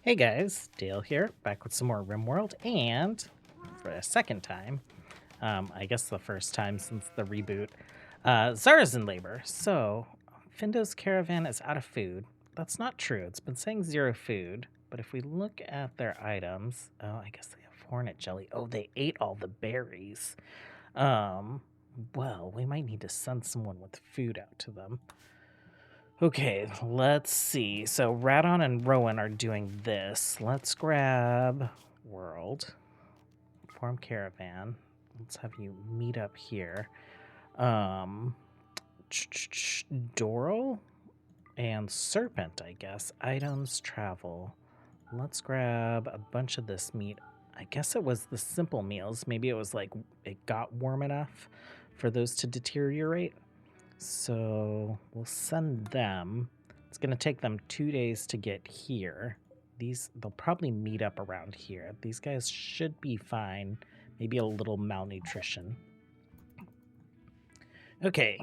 Hey guys, Dale here, back with some more RimWorld, and for a second time, I guess the first time since the reboot, Zara's in labor. So, Findo's caravan is out of food. That's not true. It's been saying zero food, but if we look at their items, oh, I guess they have hornet jelly. Oh, they ate all the berries. Um, well, we might need to send someone with food out to them. Okay, let's see. So Radon and Rowan are doing this. Let's grab World. Form Caravan. Let's have you meet up here. Doral and Serpent, I guess. Items, travel. Let's grab a bunch of this meat. I guess it was the simple meals. Maybe it was like it got warm enough for those to deteriorate. So we'll send them. It's going to take them 2 days to get here. They'll probably meet up around here. These guys should be fine. Maybe a little malnutrition. Okay.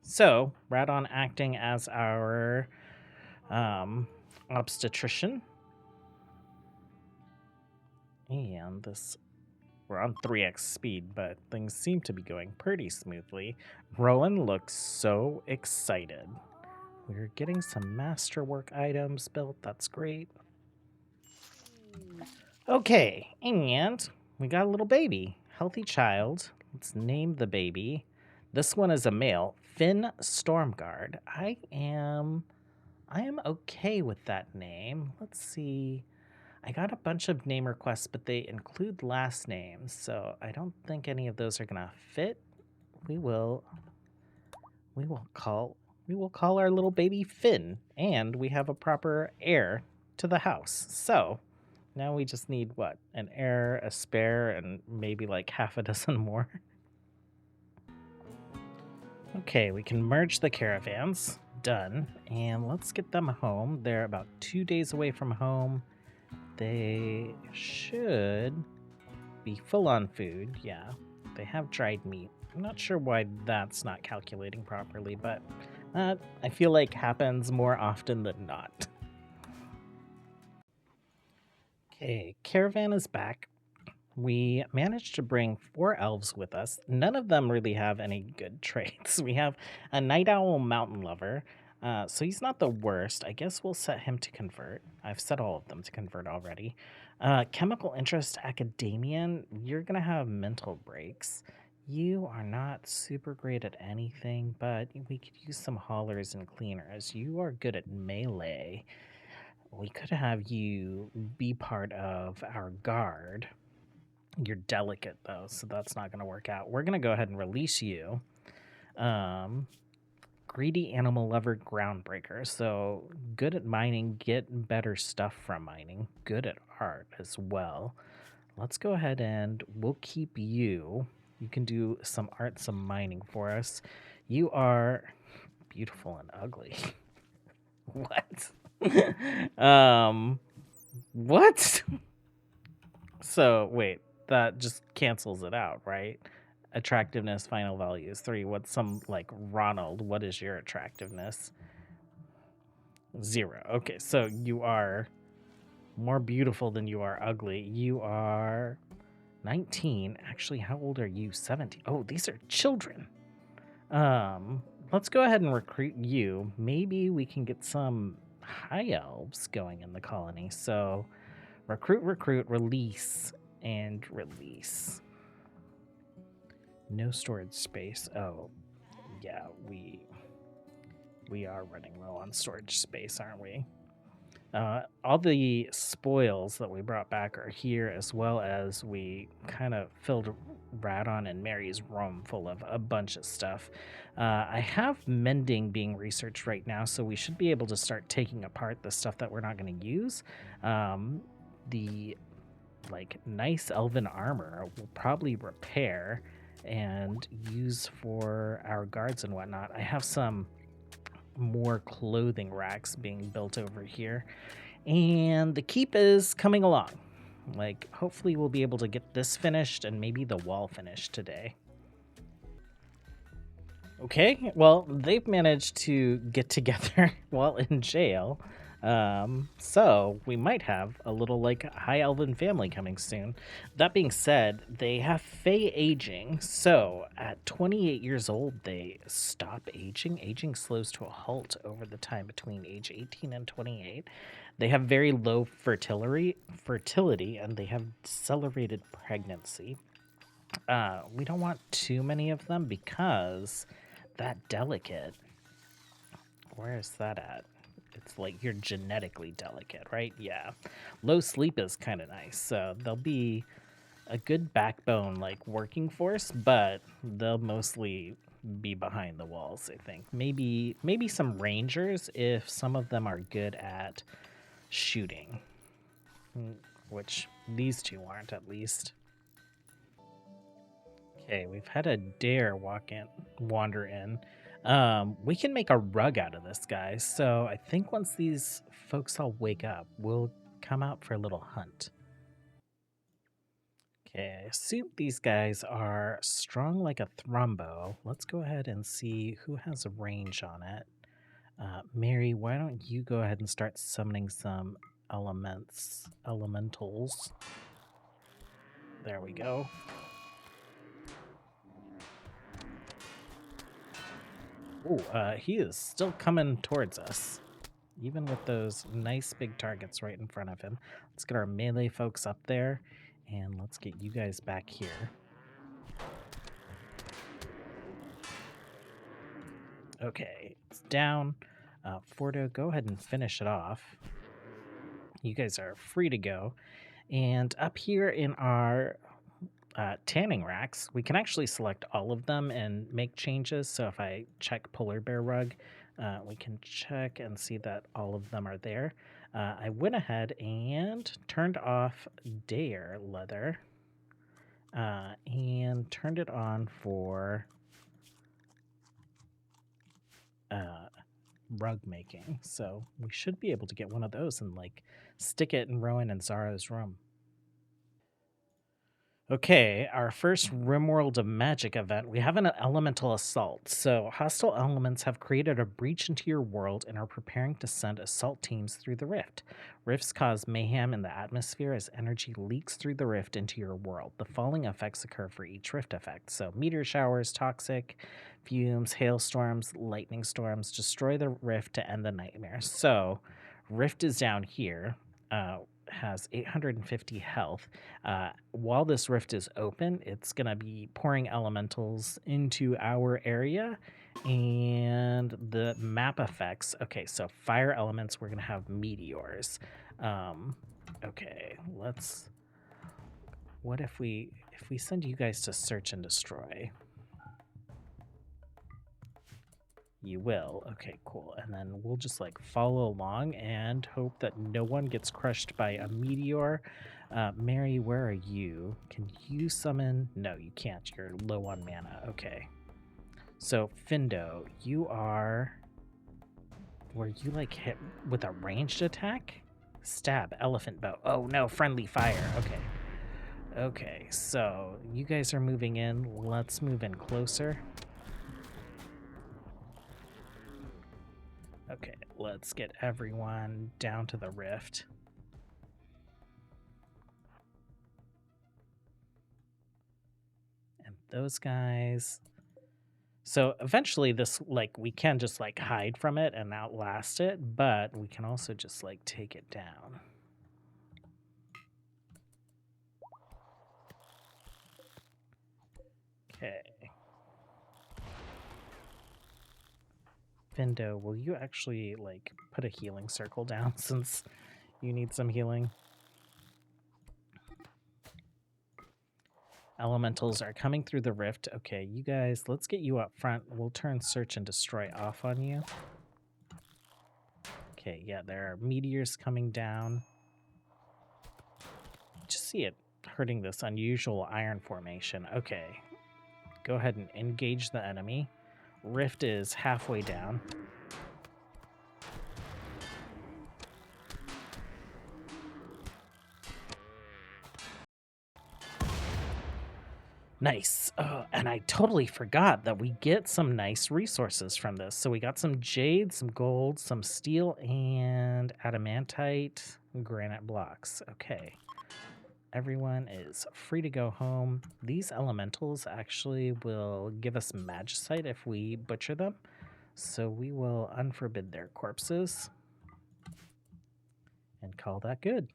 So Radon acting as our obstetrician. And this, we're on 3x speed, but things seem to be going pretty smoothly. Rowan looks so excited. We're getting some masterwork items built. That's great. Okay, and we got a little baby. Healthy child. Let's name the baby. This one is a male. Finn Stormguard. I am okay with that name. Let's see. I got a bunch of name requests, but they include last names, so I don't think any of those are gonna fit. We will call our little baby Finn, and we have a proper heir to the house. So now we just need what? An heir, a spare, and maybe like half a dozen more. Okay, we can merge the caravans. Done. And let's get them home. They're about 2 days away from home. They should be full on food. Yeah, they have dried meat. I'm not sure why that's not calculating properly, but I feel like happens more often than not. Okay, caravan is back. We managed to bring 4 elves with us. None of them really have any good traits. We have a night owl mountain lover, so he's not the worst. I guess we'll set him to convert. I've set all of them to convert already. Chemical interest academian, you're going to have mental breaks. You are not super great at anything, but we could use some haulers and cleaners. You are good at melee. We could have you be part of our guard. You're delicate, though, so that's not going to work out. We're going to go ahead and release you. Greedy animal lover groundbreaker. So good at mining, get better stuff from mining. Good at art as well. Let's go ahead and we'll keep you. You can do some art, some mining for us. You are beautiful and ugly. What? What? So, wait. That just cancels it out, right? Attractiveness, final value is 3. What's some, like, Ronald? What is your attractiveness? 0. Okay, so you are more beautiful than you are ugly. You are 19. Actually, how old are you? 17. Oh, these are children. Let's go ahead and recruit you. Maybe we can get some high elves going in the colony. So, recruit, release. And release. No storage space. Oh, yeah, we are running low on storage space, aren't we? All the spoils that we brought back are here, as well as we kind of filled Radon and Mary's room full of a bunch of stuff. I have mending being researched right now, so we should be able to start taking apart the stuff that we're not going to use. The like nice elven armor we'll probably repair and use for our guards and whatnot. I have some more clothing racks being built over here, and the keep is coming along. Like, hopefully we'll be able to get this finished and maybe the wall finished today. Okay, well, they've managed to get together while in jail. So we might have a little like high elven family coming soon. That being said, they have Fey aging. So at 28 years old, they stop aging. Aging slows to a halt over the time between age 18 and 28. They have very low fertility, and they have accelerated pregnancy. We don't want too many of them because that delicate, where is that at? It's like you're genetically delicate, right? Yeah. Low sleep is kind of nice. So they'll be a good backbone, like working force, but they'll mostly be behind the walls, I think. Maybe some rangers if some of them are good at shooting, which these two aren't, at least. Okay, we've had a dare wander in. We can make a rug out of this, guys. So I think once these folks all wake up, we'll come out for a little hunt. Okay, I assume these guys are strong like a thrumbo. Let's go ahead and see who has a range on it. Mary, why don't you go ahead and start summoning some elementals. There we go. Ooh, he is still coming towards us, even with those nice big targets right in front of him. Let's get our melee folks up there, and let's get you guys back here. Okay, it's down. Fordo, go ahead and finish it off. You guys are free to go. And up here in our tanning racks, we can actually select all of them and make changes. So if I check Polar Bear Rug, we can check and see that all of them are there. I went ahead and turned off Dare Leather and turned it on for rug making. So we should be able to get one of those and like stick it in Rowan and Zara's room. Okay, our first RimWorld of Magic event, we have an elemental assault. So hostile elements have created a breach into your world and are preparing to send assault teams through the rift. Rifts cause mayhem in the atmosphere as energy leaks through the rift into your world. The following effects occur for each rift effect. So meteor showers, toxic, fumes, hailstorms, lightning storms, destroy the rift to end the nightmare. So rift is down here. Has 850 health. While this rift is open, it's going to be pouring elementals into our area. And the map effects, okay, so fire elements, we're going to have meteors. Okay, what if we send you guys to search and destroy? You will. Okay, cool. And then we'll just like follow along and hope that no one gets crushed by a meteor. Mary, where are you? Can you summon? No, you can't. You're low on mana. Okay. So, Findo, you are... Were you like hit with a ranged attack? Stab, elephant bow. Oh no, friendly fire. Okay. Okay, so you guys are moving in. Let's move in closer. Okay, let's get everyone down to the rift. And those guys. So eventually this, like, we can just like hide from it and outlast it, but we can also just like take it down. Okay. Findo, will you actually like put a healing circle down since you need some healing? Elementals are coming through the rift. Okay, you guys, let's get you up front. We'll turn search and destroy off on you. Okay, yeah, there are meteors coming down. Just see it hurting this unusual iron formation. Okay, go ahead and engage the enemy. Rift is halfway down. Nice. And I totally forgot that we get some nice resources from this. So we got some jade, some gold, some steel, and adamantite granite blocks. Okay. Everyone is free to go home. These elementals actually will give us magicite if we butcher them. So we will unforbid their corpses and call that good.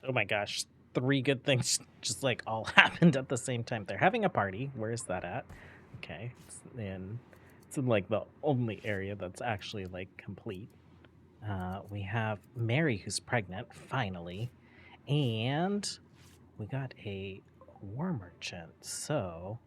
Oh my gosh, 3 good things just like all happened at the same time. They're having a party. Where's that at? Okay, it's in like the only area that's actually like complete. We have Mary who's pregnant, finally, and we got a war merchant. So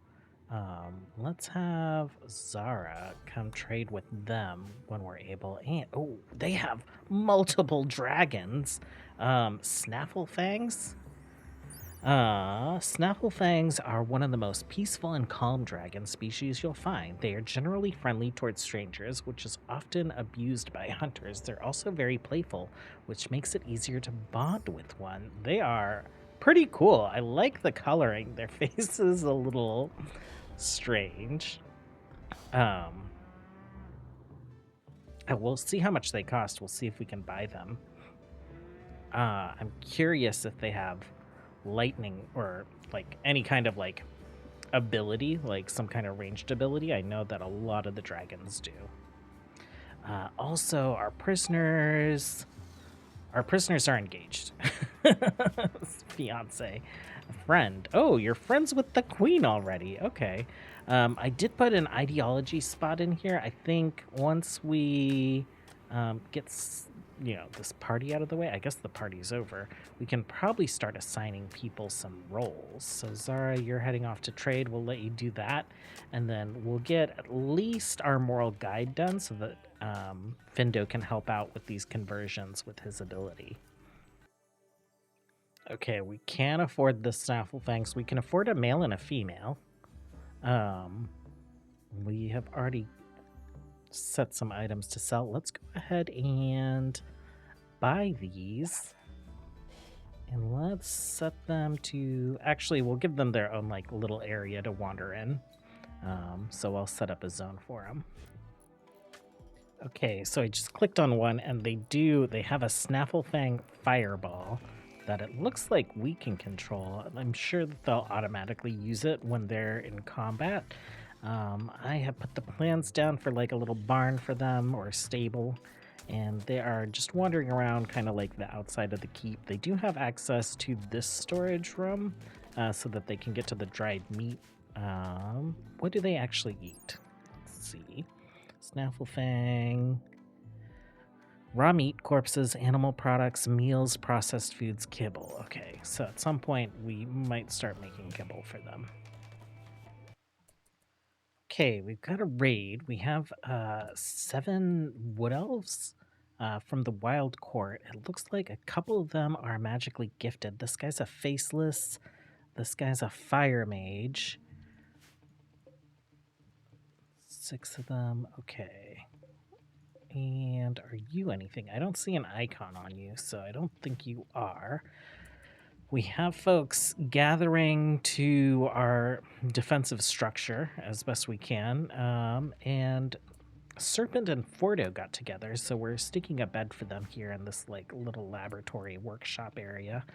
let's have Zara come trade with them when we're able. And oh, they have multiple dragons. Snafflefangs. Snafflefangs are one of the most peaceful and calm dragon species you'll find. They are generally friendly towards strangers, which is often abused by hunters. They're also very playful, which makes it easier to bond with one. They are pretty cool. I like the coloring. Their face is a little strange. And we'll see how much they cost. We'll see if we can buy them. I'm curious if they have lightning or like any kind of like ability, like some kind of ranged ability. I know that a lot of the dragons do. Also, our prisoners are engaged. Fiance, friend. Oh, you're friends with the queen already. Okay. I did put an ideology spot in here. I think once we get this party out of the way, I guess the party's over, we can probably start assigning people some roles. So Zara, you're heading off to trade. We'll let you do that, and then we'll get at least our moral guide done so that Findo can help out with these conversions with his ability. Okay, we can't afford the Snafflefangs. We can afford a male and a female. We have already set some items to sell. Let's go ahead and buy these. And let's set them to... Actually, we'll give them their own like little area to wander in. So I'll set up a zone for them. Okay, so I just clicked on one, and they have a Snafflefang fireball that it looks like we can control. I'm sure that they'll automatically use it when they're in combat. I have put the plans down for like a little barn for them or a stable, and they are just wandering around kind of like the outside of the keep. They do have access to this storage room so that they can get to the dried meat. What do they actually eat? Let's see. Snafflefang. Raw meat, corpses, animal products, meals, processed foods, kibble. Okay, so at some point we might start making kibble for them. Okay, we've got a raid. We have 7 wood elves from the Wild Court. It looks like a couple of them are magically gifted. This guy's a faceless. This guy's a fire mage. 6 of them. Okay. And are you anything? I don't see an icon on you, so I don't think you are. We have folks gathering to our defensive structure as best we can, and Serpent and Fordo got together, so we're sticking a bed for them here in this like little laboratory workshop area.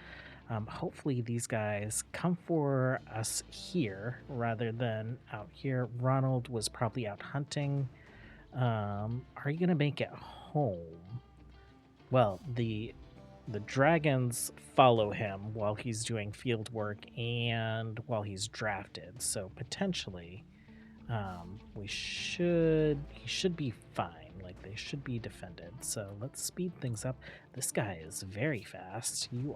Hopefully these guys come for us here rather than out here. Ronald was probably out hunting. Are you gonna make it home? Well, the dragons follow him while he's doing field work and while he's drafted, so potentially he should be fine. Like, they should be defended. So let's speed things up. This guy is very fast. You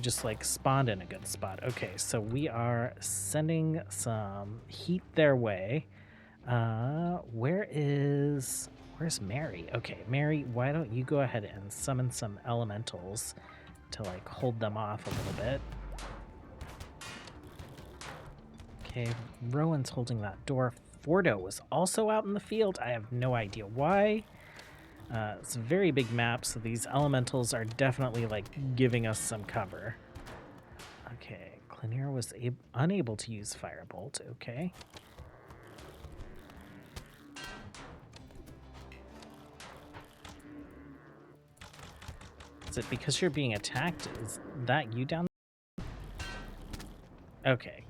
just like spawned in a good spot. Okay, so we are sending some heat their way. Where's Mary? Okay, Mary, why don't you go ahead and summon some elementals to like hold them off a little bit. Okay, Rowan's holding that door. Fordo was also out in the field. I have no idea why. It's a very big map, so these elementals are definitely like giving us some cover. Okay, Clanier was unable to use Firebolt. Okay. Is it because you're being attacked? Is that you down there? Okay.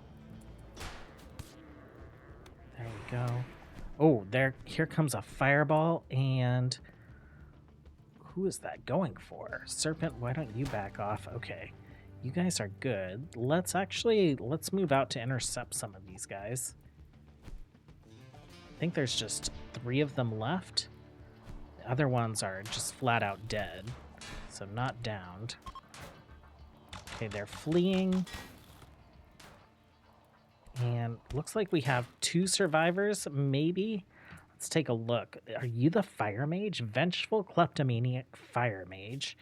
There we go. Oh, here comes a fireball, and who is that going for? Serpent, why don't you back off? Okay. You guys are good. Let's move out to intercept some of these guys. I think there's just 3 of them left. The other ones are just flat out dead, so not downed. Okay, they're fleeing. And looks like we have 2 survivors, maybe. Let's take a look. Are you the Fire Mage? Vengeful Kleptomaniac Fire Mage.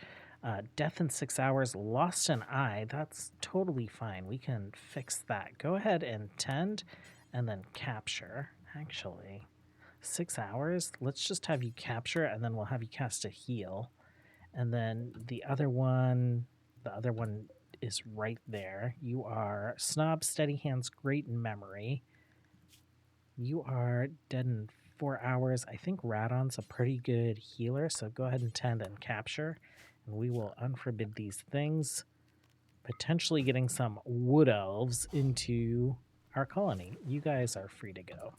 Death in 6 hours, lost an eye. That's totally fine. We can fix that. Go ahead and tend and then capture. Actually, 6 hours. Let's just have you capture, and then we'll have you cast a heal. And then the other one is right there. You are Snob, Steady Hands, Great in Memory. You are dead in 4 hours. I think Radon's a pretty good healer, so go ahead and tend and capture. And we will unforbid these things, potentially getting some wood elves into our colony. You guys are free to go.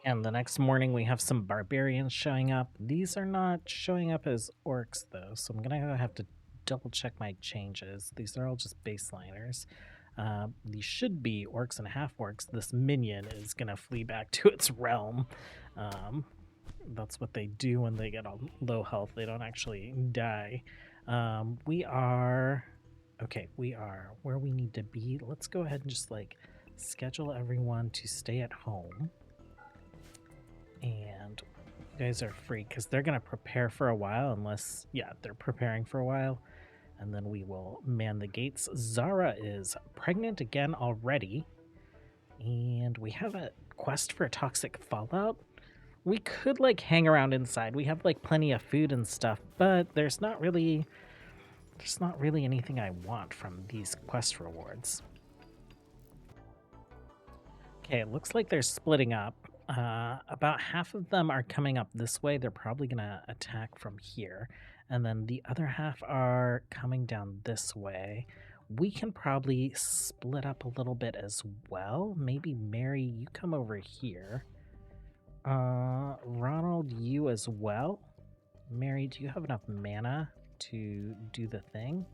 And the next morning we have some barbarians showing up. These are not showing up as orcs though, so I'm gonna have to double check my changes. These are all just baseliners. These should be orcs and half orcs. This minion is gonna flee back to its realm. That's what they do when they get on low health. They don't actually die. We are where we need to be. Let's go ahead and just like schedule everyone to stay at home. And you guys are free because they're going to prepare for a while they're preparing for a while. And then we will man the gates. Zara is pregnant again already. And we have a quest for a toxic fallout. We could like hang around inside. We have like plenty of food and stuff, but there's not really anything I want from these quest rewards. Okay, it looks like they're splitting up. About half of them are coming up this way. They're probably going to attack from here. And then the other half are coming down this way. We can probably split up a little bit as well. Maybe Mary, you come over here. Ronald, you as well. Mary, do you have enough mana to do the thing?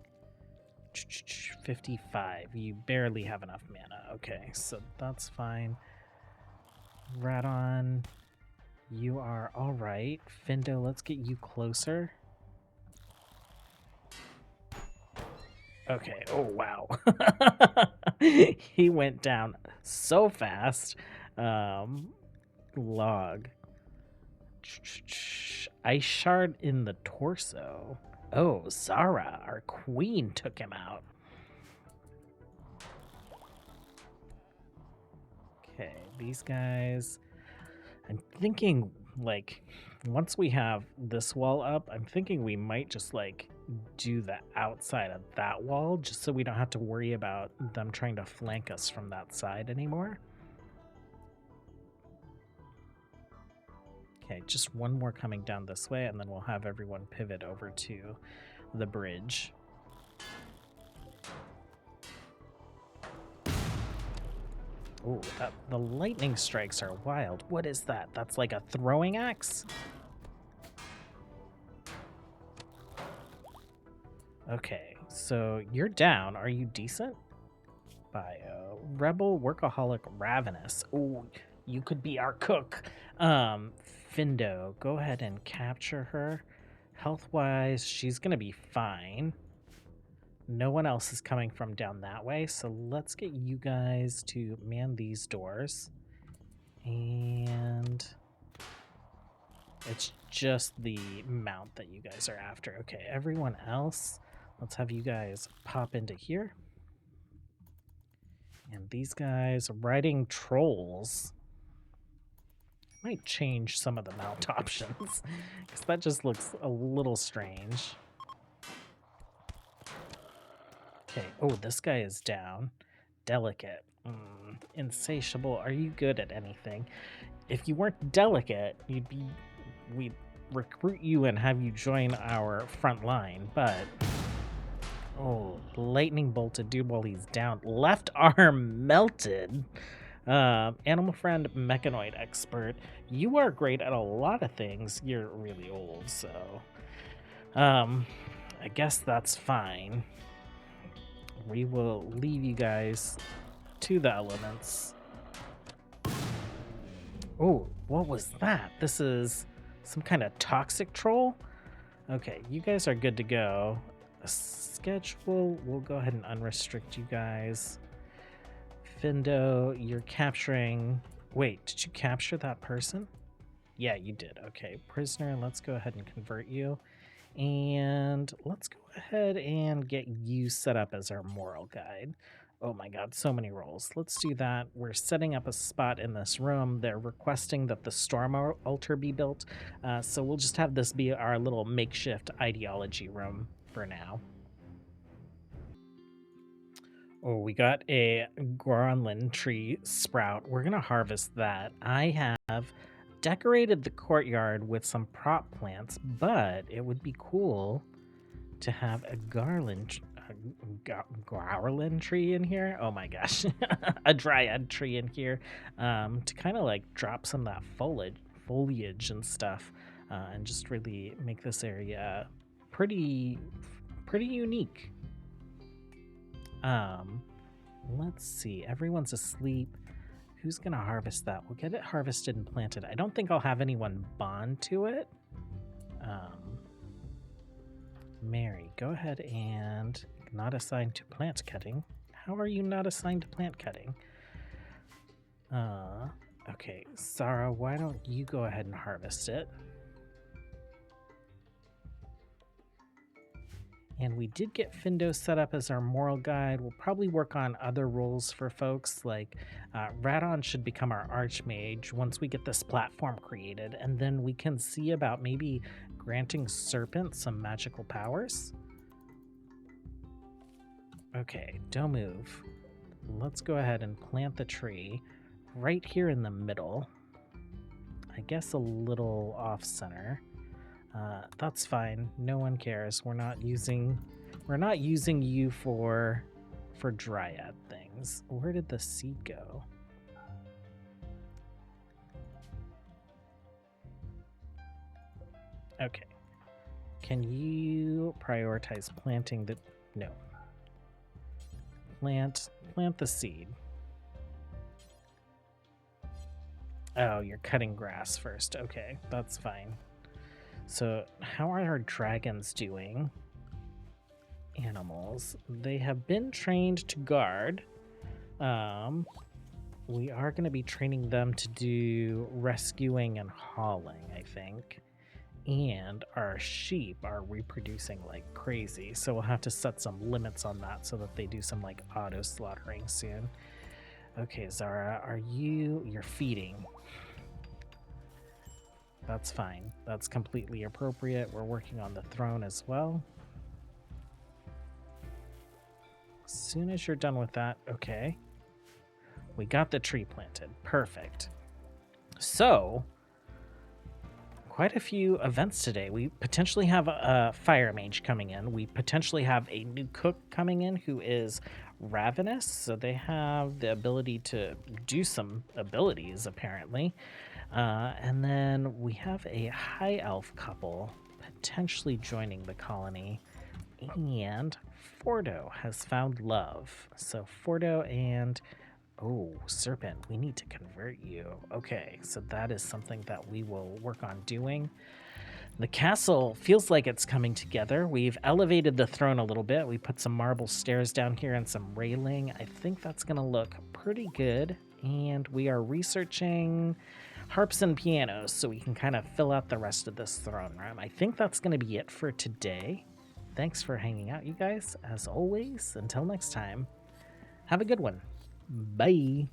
55. You barely have enough mana. Okay, so that's fine. Radon, you are all right. Findo, let's get you closer. Okay. Oh, wow. He went down so fast. Log. Ice shard in the torso. Oh, Zara, our queen, took him out. Okay, these guys. I'm thinking, like, once we have this wall up, I'm thinking we might just, like, do the outside of that wall just so we don't have to worry about them trying to flank us from that side anymore. Okay, just one more coming down this way, and then we'll have everyone pivot over to the bridge. Oh, the lightning strikes are wild. What is that? That's like a throwing axe? Okay, so you're down. Are you decent? Bio. Rebel, Workaholic, Ravenous. Oh, you could be our cook. Findo, go ahead and capture her. Health-wise, she's going to be fine. No one else is coming from down that way, so let's get you guys to man these doors. And it's just the mount that you guys are after. Okay, everyone else, let's have you guys pop into here. And these guys riding trolls. Might change some of the mount options because that just looks a little strange. Okay. Oh, this guy is down. Delicate. Insatiable. Are you good at anything? If you weren't delicate, we'd recruit you and have you join our front line, but oh, lightning bolted dude while he's down. Left arm melted. Animal friend, mechanoid expert. You are great at a lot of things. You're really old, so I guess that's fine. We will leave you guys to the elements. Oh, what was that? This is some kind of toxic troll? Okay, you guys are good to go. A schedule, we'll go ahead and unrestrict you guys. Findo, you're capturing... Wait, did you capture that person? Yeah, you did. Okay, prisoner, let's go ahead and convert you. And let's go ahead and get you set up as our moral guide. Oh my god, so many roles. Let's do that. We're setting up a spot in this room. They're requesting that the storm altar be built. So we'll just have this be our little makeshift ideology room for now. Oh, we got a Grönland tree sprout. We're going to harvest that. I have decorated the courtyard with some prop plants, but it would be cool to have a garland tree in here. Oh my gosh. A dryad tree in here to kind of like drop some of that foliage and stuff and just really make this area pretty unique. Let's see. Everyone's asleep. Who's gonna harvest that? We'll get it harvested and planted. I don't think I'll have anyone bond to it. Mary, go ahead and not assigned to plant cutting. How are you not assigned to plant cutting? Okay, Sarah, why don't you go ahead and harvest it? And we did get Findo set up as our moral guide. We'll probably work on other roles for folks, like Radon should become our archmage once we get this platform created, and then we can see about maybe granting Serpent some magical powers. Okay, don't move. Let's go ahead and plant the tree right here in the middle. I guess a little off-center. That's fine. No one cares. We're not using you for dryad things. Where did the seed go? Okay. Can you prioritize planting the... No. Plant the seed. Oh, you're cutting grass first. Okay, that's fine. So how are our dragons doing? Animals. They have been trained to guard. We are going to be training them to do rescuing and hauling, I think. And our sheep are reproducing like crazy. So we'll have to set some limits on that so that they do some like auto slaughtering soon. Okay, Zara, you're feeding. That's fine. That's completely appropriate. We're working on the throne as well. As soon as you're done with that, okay. We got the tree planted. Perfect. So, quite a few events today. We potentially have a fire mage coming in. We potentially have a new cook coming in who is ravenous. So they have the ability to do some abilities, apparently. And then we have a high elf couple potentially joining the colony, and Fordo has found love. So Fordo and, oh, Serpent, we need to convert you. Okay, so that is something that we will work on doing. The castle feels like it's coming together. We've elevated the throne a little bit. We put some marble stairs down here and some railing. I think that's going to look pretty good. And we are researching harps and pianos so we can kind of fill out the rest of this throne room. I think that's going to be it for today. Thanks for hanging out, you guys. As always, until next time, have a good one. Bye.